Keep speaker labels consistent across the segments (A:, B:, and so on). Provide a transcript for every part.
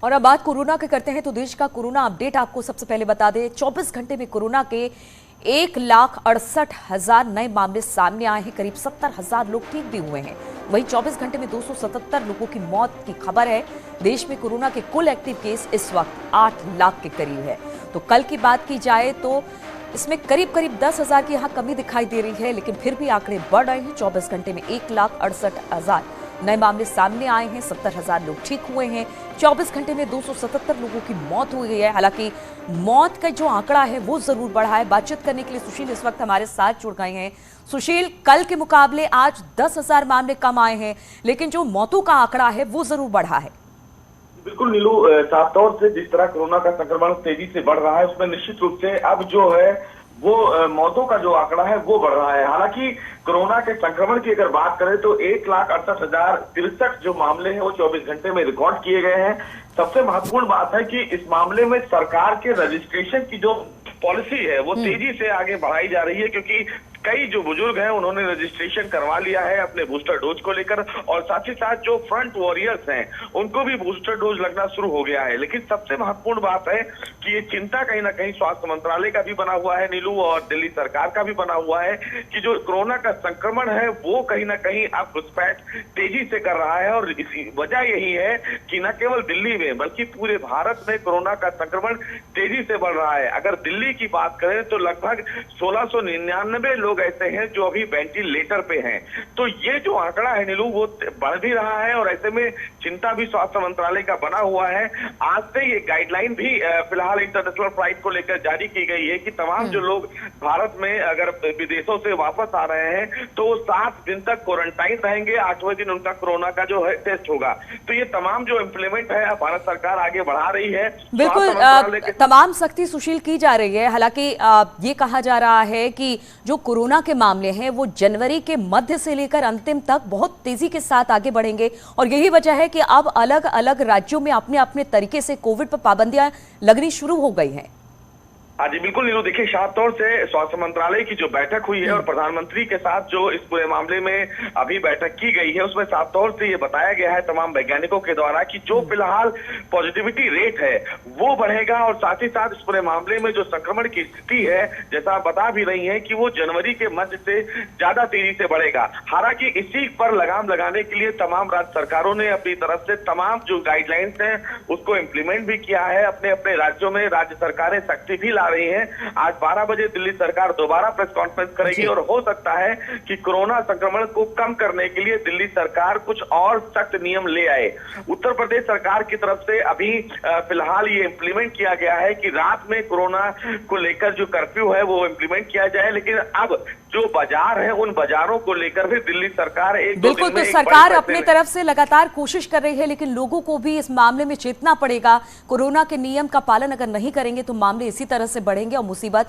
A: और अब बात कोरोना के करते हैं तो देश का कोरोना अपडेट आपको सबसे पहले बता दें। 24 घंटे में कोरोना के 1,68,000 नए मामले सामने आए हैं। करीब 70,000 लोग ठीक भी हुए हैं। वहीं 24 घंटे में 277 लोगों की मौत की खबर है। देश में कोरोना के कुल एक्टिव केस इस वक्त 8 लाख के करीब है। तो कल की बात की जाए तो इसमें करीब 10,000 की यहाँ कमी दिखाई दे रही है, लेकिन फिर भी आंकड़े बढ़ रहे हैं। 24 घंटे में 1,68,000 नए मामले सामने आए हैं। 70,000 लोग ठीक हुए हैं। 24 घंटे में 277 लोगों की मौत हो गई है। हालांकि मौत का जो आंकड़ा है वो जरूर बढ़ा है। बातचीत करने के लिए सुशील इस वक्त हमारे साथ जुड़ गए हैं। सुशील, कल के मुकाबले आज 10,000 मामले कम आए हैं, लेकिन जो मौतों का आंकड़ा है वो जरूर बढ़ा है।
B: बिल्कुल नीलू, साफ तौर से जिस तरह कोरोना का संक्रमण तेजी से बढ़ रहा है उसमें निश्चित रूप से अब जो है वो मौतों का जो आंकड़ा है वो बढ़ रहा है। हालांकि कोरोना के संक्रमण की अगर बात करें तो 1,68,063 जो मामले हैं वो 24 घंटे में रिकॉर्ड किए गए हैं। सबसे महत्वपूर्ण बात है कि इस मामले में सरकार के रजिस्ट्रेशन की जो पॉलिसी है वो तेजी से आगे बढ़ाई जा रही है, क्योंकि कई जो बुजुर्ग हैं उन्होंने रजिस्ट्रेशन करवा लिया है अपने बूस्टर डोज को लेकर, और साथ ही साथ जो फ्रंट वॉरियर्स हैं उनको भी बूस्टर डोज लगना शुरू हो गया है। लेकिन सबसे महत्वपूर्ण बात है कि ये चिंता कहीं ना कहीं स्वास्थ्य मंत्रालय का भी बना हुआ है नीलू, और दिल्ली सरकार का भी बना हुआ है कि जो कोरोना का संक्रमण है वो कहीं ना कहीं अब घुसपैठ तेजी से कर रहा है। और इसी वजह यही है कि न केवल दिल्ली में बल्कि पूरे भारत में कोरोना का संक्रमण तेजी से बढ़ रहा है। अगर दिल्ली की बात करें तो लगभग 1,699 लोग ऐसे हैं जो अभी वेंटिलेटर पे हैं। तो ये जो आंकड़ा है नीलू वो बढ़ भी रहा है, और ऐसे में चिंता भी स्वास्थ्य मंत्रालय का बना हुआ है। आज से ये गाइडलाइन भी फिलहाल इंटरनेशनल फ्लाइट को लेकर जारी की गई है कि तमाम जो लोग भारत में अगर विदेशों से वापस आ रहे हैं तो 7 दिन तक क्वारंटाइन रहेंगे। 8वें दिन उनका कोरोना का जो है टेस्ट होगा। तो ये तमाम जो इम्प्लीमेंट है भारत सरकार आगे बढ़ा रही है।
A: बिल्कुल तमाम सख्ती सुशील की जा रही है। हालांकि ये कहा जा रहा है कि जो कोरोना के मामले हैं वो जनवरी के मध्य से लेकर अंतिम तक बहुत तेजी के साथ आगे बढ़ेंगे, और यही वजह है कि अब अलग अलग राज्यों में अपने अपने तरीके से कोविड पर पाबंदियां लगनी शुरू हो गई हैं।
B: हाँ जी बिल्कुल नीलू, देखिए साफ तौर से स्वास्थ्य मंत्रालय की जो बैठक हुई है और प्रधानमंत्री के साथ जो इस पूरे मामले में अभी बैठक की गई है उसमें साफ तौर से ये बताया गया है तमाम वैज्ञानिकों के द्वारा कि जो फिलहाल पॉजिटिविटी रेट है वो बढ़ेगा, और साथ ही साथ इस पूरे मामले में जो संक्रमण की स्थिति है जैसा आप बता भी रही है कि वो जनवरी के मध्य से ज्यादा तेजी से बढ़ेगा। हालांकि इसी पर लगाम लगाने के लिए तमाम राज्य सरकारों ने अपनी तरफ से तमाम जो गाइडलाइंस हैं उसको इम्प्लीमेंट भी किया है। अपने अपने राज्यों में राज्य सरकारें सख्ती भी रही हैं। आज 12 बजे दिल्ली सरकार दोबारा प्रेस कॉन्फ्रेंस करेगी, और हो सकता है कि कोरोना संक्रमण को कम करने के लिए दिल्ली सरकार कुछ और सख्त नियम ले आए। उत्तर प्रदेश सरकार की तरफ से अभी फिलहाल ये इंप्लीमेंट किया गया है कि रात में कोरोना को लेकर जो कर्फ्यू है वो इंप्लीमेंट किया जाए, लेकिन अब जो बाजार है उन बाजारों को लेकर भी दिल्ली सरकार
A: बिल्कुल, तो सरकार अपनी तरफ से लगातार कोशिश कर रही है, लेकिन लोगों को भी इस मामले में चेतना पड़ेगा। कोरोना के नियम का पालन अगर नहीं करेंगे तो मामले इसी तरह से बढ़ेंगे और मुसीबत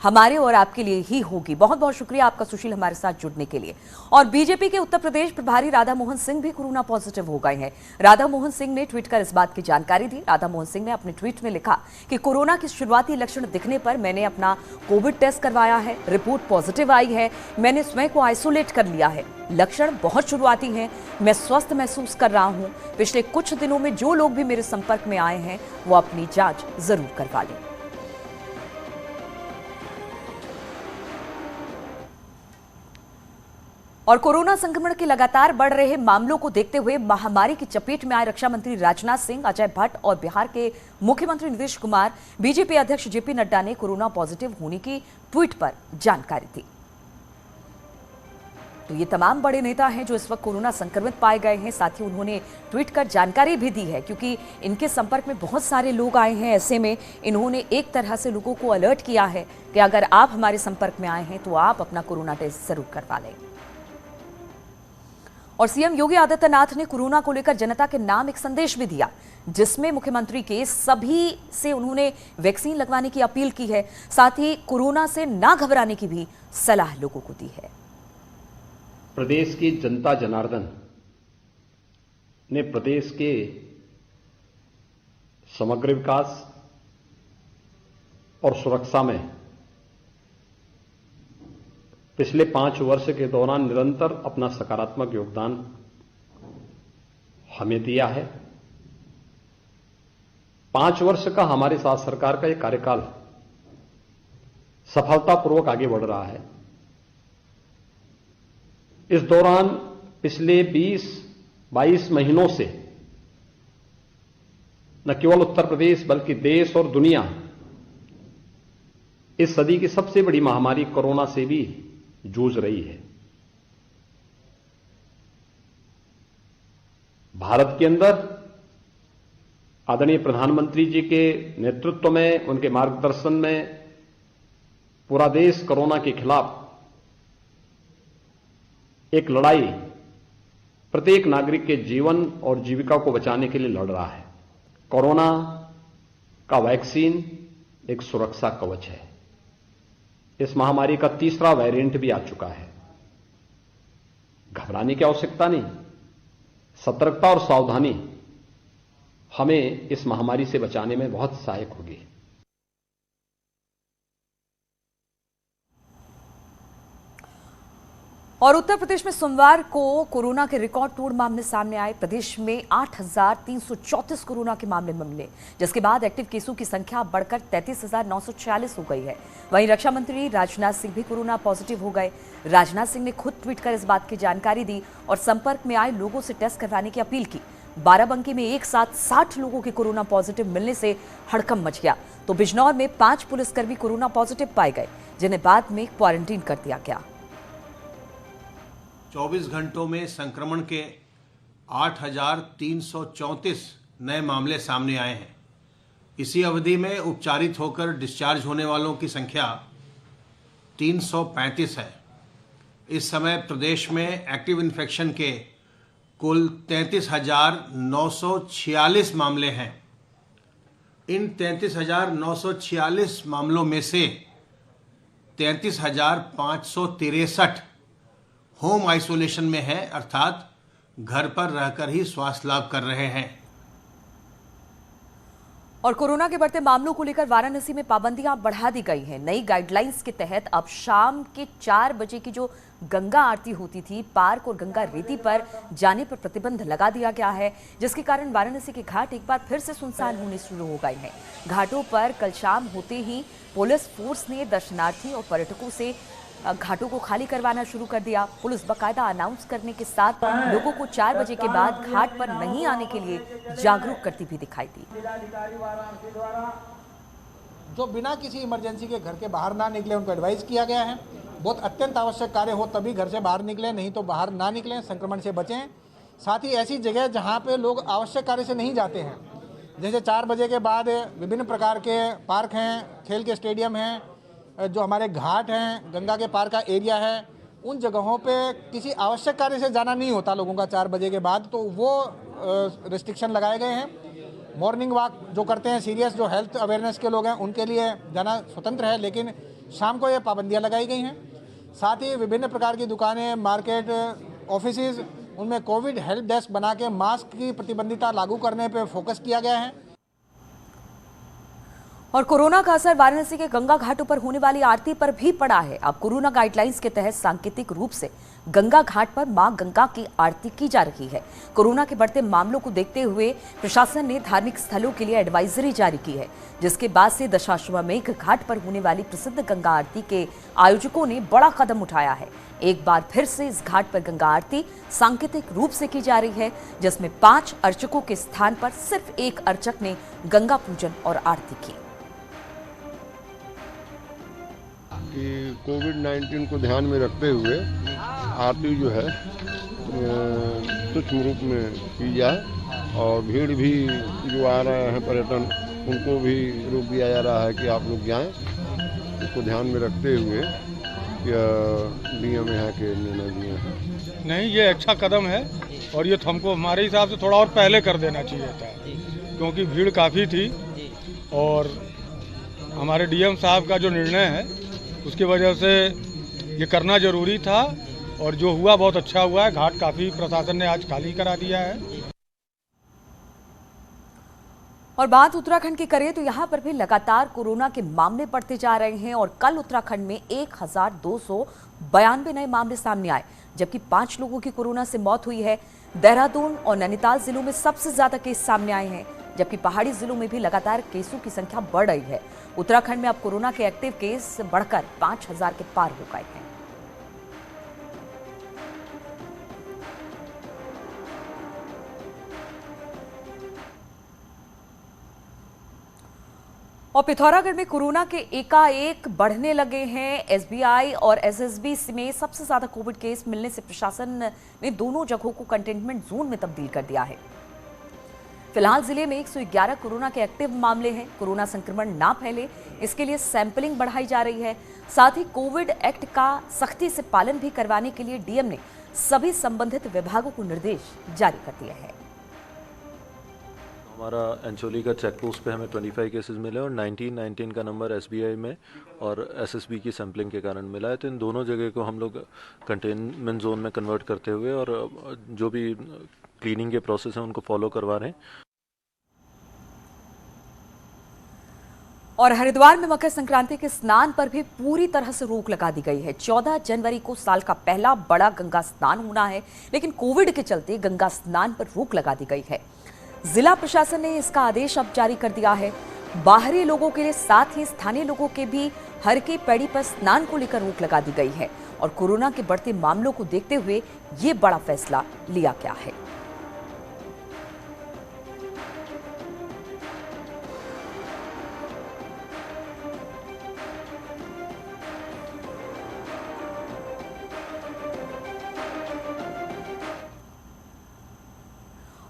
A: हमारे और आपके लिए ही होगी। बहुत बहुत शुक्रिया आपका सुशील हमारे साथ जुड़ने के लिए। और बीजेपी के उत्तर प्रदेश प्रभारी राधा मोहन सिंह भी कोरोना पॉजिटिव हो गए हैं। राधा मोहन सिंह ने ट्वीट कर इस बात की जानकारी दी। राधा मोहन सिंह ने अपने ट्वीट में लिखा कि कोरोना के शुरुआती लक्षण दिखने पर मैंने अपना कोविड टेस्ट करवाया है, रिपोर्ट पॉजिटिव आई है। मैंने स्वयं को आइसोलेट कर लिया है। लक्षण बहुत शुरुआती हैं, मैं स्वस्थ महसूस कर रहा हूं। पिछले कुछ दिनों में जो लोग भी मेरे संपर्क में आए हैं वो अपनी जांच जरूर करवा लें। और कोरोना संक्रमण के लगातार बढ़ रहे मामलों को देखते हुए महामारी की चपेट में आए रक्षा मंत्री राजनाथ सिंह, अजय भट्ट और बिहार के मुख्यमंत्री नीतीश कुमार, बीजेपी अध्यक्ष जेपी नड्डा ने कोरोना पॉजिटिव होने की ट्वीट पर जानकारी दी। तो ये तमाम बड़े नेता हैं जो इस वक्त कोरोना संक्रमित पाए गए हैं। साथ ही उन्होंने ट्वीट कर जानकारी भी दी है, क्योंकि इनके संपर्क में बहुत सारे लोग आए हैं। ऐसे में इन्होंने एक तरह से लोगों को अलर्ट किया है कि अगर आप हमारे संपर्क में आए हैं तो आप अपना कोरोना टेस्ट जरूर करवा लें। और सीएम योगी आदित्यनाथ ने कोरोना को लेकर जनता के नाम एक संदेश भी दिया, जिसमें मुख्यमंत्री के सभी से उन्होंने वैक्सीन लगवाने की अपील की है। साथ ही कोरोना से ना घबराने की भी सलाह लोगों को दी है।
C: प्रदेश की जनता जनार्दन ने प्रदेश के समग्र विकास और सुरक्षा में पिछले 5 वर्ष के दौरान निरंतर अपना सकारात्मक योगदान हमें दिया है। 5 वर्ष का हमारे साथ सरकार का एक कार्यकाल सफलतापूर्वक आगे बढ़ रहा है। इस दौरान पिछले 20-22 महीनों से न केवल उत्तर प्रदेश बल्कि देश और दुनिया इस सदी की सबसे बड़ी महामारी कोरोना से भी जूझ रही है। भारत के अंदर आदरणीय प्रधानमंत्री जी के नेतृत्व में, उनके मार्गदर्शन में पूरा देश कोरोना के खिलाफ एक लड़ाई प्रत्येक नागरिक के जीवन और जीविका को बचाने के लिए लड़ रहा है। कोरोना का वैक्सीन एक सुरक्षा कवच है। इस महामारी का तीसरा वेरिएंट भी आ चुका है। घबराने की आवश्यकता नहीं, सतर्कता और सावधानी हमें इस महामारी से बचाने में बहुत सहायक होगी।
A: और उत्तर प्रदेश में सोमवार को कोरोना के रिकॉर्ड तोड़ मामले सामने आए। प्रदेश में 8,334 कोरोना के मामले मिले, जिसके बाद एक्टिव केसों की संख्या बढ़कर 33,946 हो गई है। वहीं रक्षा मंत्री राजनाथ सिंह भी कोरोना पॉजिटिव हो गए। राजनाथ सिंह ने खुद ट्वीट कर इस बात की जानकारी दी और संपर्क में आए लोगों से टेस्ट करवाने की अपील की। बाराबंकी में एक साथ 60 लोगों के कोरोना पॉजिटिव मिलने से हड़कंप मच गया, तो बिजनौर में 5 पुलिसकर्मी कोरोना पॉजिटिव पाए गए, जिन्हें बाद में क्वारंटीन कर दिया गया।
D: 24 घंटों में संक्रमण के 8,334 नए मामले सामने आए हैं। इसी अवधि में उपचारित होकर डिस्चार्ज होने वालों की संख्या 335 है। इस समय प्रदेश में एक्टिव इन्फेक्शन के कुल 33,946 मामले हैं। इन 33,946 मामलों में से 33,563 होम आइसोलेशन में है, अर्थात घर पर रहकर ही स्वास्थ्य लाभ कर रहे हैं।
A: और कोरोना के बढ़ते मामलों को लेकर वाराणसी में पाबंदियां बढ़ा दी गई हैं। नई गाइडलाइंस के तहत अब शाम के 4 बजे की जो गंगा आरती होती थी, पार्क और गंगा रेती पर जाने पर प्रतिबंध लगा दिया गया है, जिसके कारण वाराणसी के घाट एक बार फिर से सुनसान होने शुरू हो गए हैं। घाटों पर कल शाम होते ही पुलिस फोर्स ने दर्शनार्थी और पर्यटकों से घाटों को खाली करवाना शुरू कर दिया। पुलिस बाकायदा अनाउंस करने के साथ लोगों को 4 बजे के बाद घाट पर नहीं आने के लिए जागरूक करती भी दिखाई दी।
E: जो बिना किसी इमरजेंसी के घर के बाहर ना निकले उनको एडवाइस किया गया है। बहुत अत्यंत आवश्यक कार्य हो तभी घर से बाहर निकलें, नहीं तो बाहर ना निकलें, संक्रमण से बचें। साथ ही ऐसी जगह जहाँ पे लोग आवश्यक कार्य से नहीं जाते हैं, जैसे 4 बजे के बाद विभिन्न प्रकार के पार्क हैं, खेल के स्टेडियम हैं, जो हमारे घाट हैं, गंगा के पार का एरिया है, उन जगहों पे किसी आवश्यक कार्य से जाना नहीं होता लोगों का 4 बजे के बाद, तो वो रिस्ट्रिक्शन लगाए गए हैं। मॉर्निंग वॉक जो करते हैं सीरियस, जो हेल्थ अवेयरनेस के लोग हैं, उनके लिए जाना स्वतंत्र है, लेकिन शाम को ये पाबंदियां लगाई गई हैं। साथ ही विभिन्न प्रकार की दुकानें, मार्केट, ऑफिसेज, उनमें कोविड हेल्प डेस्क बना के मास्क की प्रतिबंधिता लागू करने पर फोकस किया गया है।
A: और कोरोना का असर वाराणसी के गंगा घाटों पर होने वाली आरती पर भी पड़ा है। अब कोरोना गाइडलाइंस के तहत सांकेतिक रूप से गंगा घाट पर मां गंगा की आरती की जा रही है। कोरोना के बढ़ते मामलों को देखते हुए प्रशासन ने धार्मिक स्थलों के लिए एडवाइजरी जारी की है, जिसके बाद से दशाश्वमेध घाट पर होने वाली प्रसिद्ध गंगा आरती के आयोजकों ने बड़ा कदम उठाया है। एक बार फिर से इस घाट पर गंगा आरती सांकेतिक रूप से की जा रही है, जिसमें 5 अर्चकों के स्थान पर सिर्फ 1 अर्चक ने गंगा पूजन और आरती की।
F: कि कोविड-19 को ध्यान में रखते हुए आरती जो है सूक्ष्म रूप में की जाए, और भीड़ भी जो आ रहे हैं पर्यटन, उनको भी रोक दिया जा रहा है कि आप लोग जाएं। इसको ध्यान में रखते हुए नियम यहाँ के निर्णय दिए हैं।
G: नहीं, ये अच्छा कदम है और ये तो हमको हमारे हिसाब से थोड़ा और पहले कर देना चाहिए था, क्योंकि भीड़ काफ़ी थी और हमारे डीएम साहब का जो निर्णय है उसकी वजह से ये करना जरूरी था, और जो हुआ बहुत अच्छा हुआ है। घाट काफ़ी प्रशासन ने आज खाली करा दिया है।
A: और बात उत्तराखंड की करें तो यहां पर भी लगातार कोरोना के मामले बढ़ते जा रहे हैं और कल उत्तराखंड में 1,292 नए मामले सामने आए, जबकि 5 लोगों की कोरोना से मौत हुई है। देहरादून और नैनीताल जिलों में सबसे ज्यादा केस सामने आए हैं। जबकि पहाड़ी जिलों में भी लगातार केसों की संख्या बढ़ रही है। उत्तराखंड में अब कोरोना के एक्टिव केस बढ़कर 5000 के पार हो गए हैं। और पिथौरागढ़ में कोरोना के एकाएक बढ़ने लगे हैं। एसबीआई और एसएसबी में सबसे ज्यादा कोविड केस मिलने से प्रशासन ने दोनों जगहों को कंटेनमेंट जोन में तब्दील कर दिया है। फिलहाल जिले में 111 कोरोना के एक्टिव मामले हैं। कोरोना संक्रमण ना फैले इसके लिए सैंपलिंग बढ़ाई जा रही है। साथ ही कोविड एक्ट का सख्ती से पालन भी करवाने के लिए डीएम ने सभी संबंधित विभागों को निर्देश जारी कर दिए हैं।
H: हमारा अंचोली का चेक पोस्ट पे हमें 25 केसेस मिले और 19 का नंबर एसबीआई में और एसएसबी की सैंपलिंग के कारण मिला है। तो इन दोनों जगह को हम लोग कंटेनमेंट जोन में कन्वर्ट करते हुए और जो भी क्लीनिंग के प्रोसेस हैं उनको फॉलो करवा रहे हैं।
A: और हरिद्वार में मकर संक्रांति के स्नान पर भी पूरी तरह से रोक लगा दी गई है। 14 जनवरी को साल का पहला बड़ा गंगा स्नान होना है, लेकिन कोविड के चलते गंगा स्नान पर रोक लगा दी गई है। जिला प्रशासन ने इसका आदेश अब जारी कर दिया है। बाहरी लोगों के लिए साथ ही स्थानीय लोगों के भी हर की पैड़ी पर स्नान को लेकर रोक लगा दी गई है और कोरोना के बढ़ते मामलों को देखते हुए ये बड़ा फैसला लिया गया है।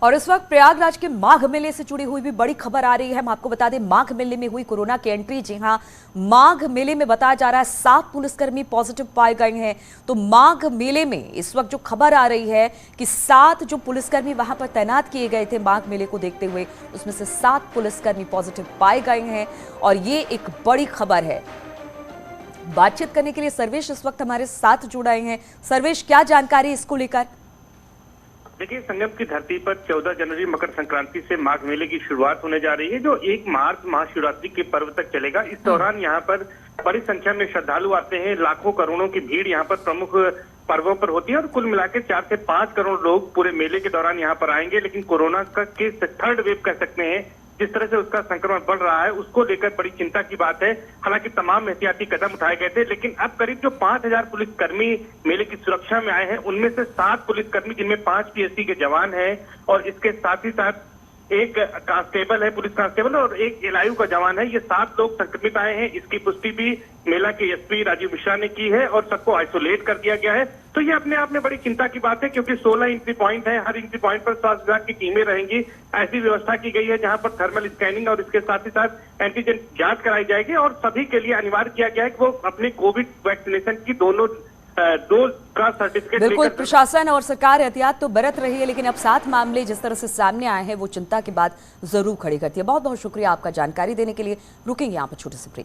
A: और इस वक्त प्रयागराज के माघ मेले से जुड़ी हुई भी बड़ी खबर आ रही है। हम आपको बता दें, माघ मेले में हुई कोरोना की एंट्री। जी हां, माघ मेले में बताया जा रहा है 7 पुलिसकर्मी पॉजिटिव पाए गए हैं। तो माघ मेले में इस वक्त जो खबर आ रही है कि 7 जो पुलिसकर्मी वहां पर तैनात किए गए थे माघ मेले को देखते हुए, उसमें से 7 पुलिसकर्मी पॉजिटिव पाए गए हैं और ये एक बड़ी खबर है। बातचीत करने के लिए सर्वेश इस वक्त हमारे साथ जुड़े हैं। सर्वेश, क्या जानकारी इसको लेकर?
I: देखिए, संगम की धरती पर 14 जनवरी मकर संक्रांति से माघ मेले की शुरुआत होने जा रही है, जो 1 मार्च महाशिवरात्रि के पर्व तक चलेगा। इस दौरान यहाँ पर बड़ी संख्या में श्रद्धालु आते हैं। लाखों करोड़ों की भीड़ यहाँ पर प्रमुख पर्वों पर होती है और कुल मिलाकर 4 से 5 करोड़ लोग पूरे मेले के दौरान यहाँ पर आएंगे। लेकिन कोरोना का केस 3rd वेव कह सकते हैं, जिस तरह से उसका संक्रमण बढ़ रहा है, उसको लेकर बड़ी चिंता की बात है। हालांकि तमाम एहतियाती कदम उठाए गए थे, लेकिन अब करीब जो 5000 पुलिसकर्मी मेले की सुरक्षा में आए हैं, उनमें से 7 पुलिसकर्मी, जिनमें 5 पीएससी के जवान हैं और इसके साथ ही साथ एक कांस्टेबल है, पुलिस कांस्टेबल, और एक एलआईयू का जवान है। ये 7 लोग संक्रमित आए हैं। इसकी पुष्टि भी मेला के एसपी राजीव मिश्रा ने की है और सबको आइसोलेट कर दिया गया है। तो ये अपने आप में बड़ी चिंता की बात है, क्योंकि 16 एंट्री पॉइंट है। हर एंट्री पॉइंट पर स्वास्थ्य विभाग की टीमें रहेंगी। ऐसी व्यवस्था की गई है जहां पर थर्मल स्कैनिंग और इसके साथ ही साथ एंटीजन जांच कराई जाएगी और सभी के लिए अनिवार्य किया गया है कि वो अपने कोविड वैक्सीनेशन की दोनों डोज का सर्टिफिकेट।
A: बिल्कुल, प्रशासन और सरकार एहतियात तो बरत रही है, लेकिन अब 7 मामले जिस तरह से सामने आए हैं वो चिंता की बात जरूर खड़ी करती है। बहुत बहुत शुक्रिया आपका जानकारी देने के लिए। रुकेंगे यहाँ पर छोटे से ब्रेक।